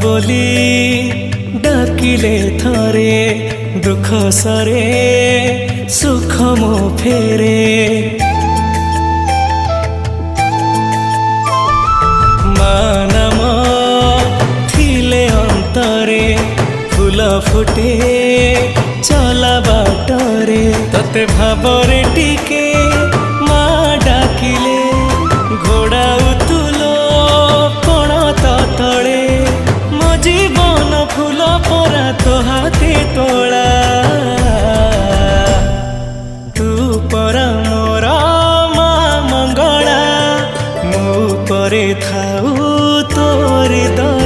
बोली डाकिले थरे दुख सरे सुख मो फेरे मानम थिले अंतरे फूल फुटे चला बाटरे तते भाबरे टिके माँ डाकिले घोड़ा उतुलो पण तले मो जीवन फूल परा तो हाथे तोड़ा तू परा मोर माँ मंगला मु परे थाऊ तोर दया।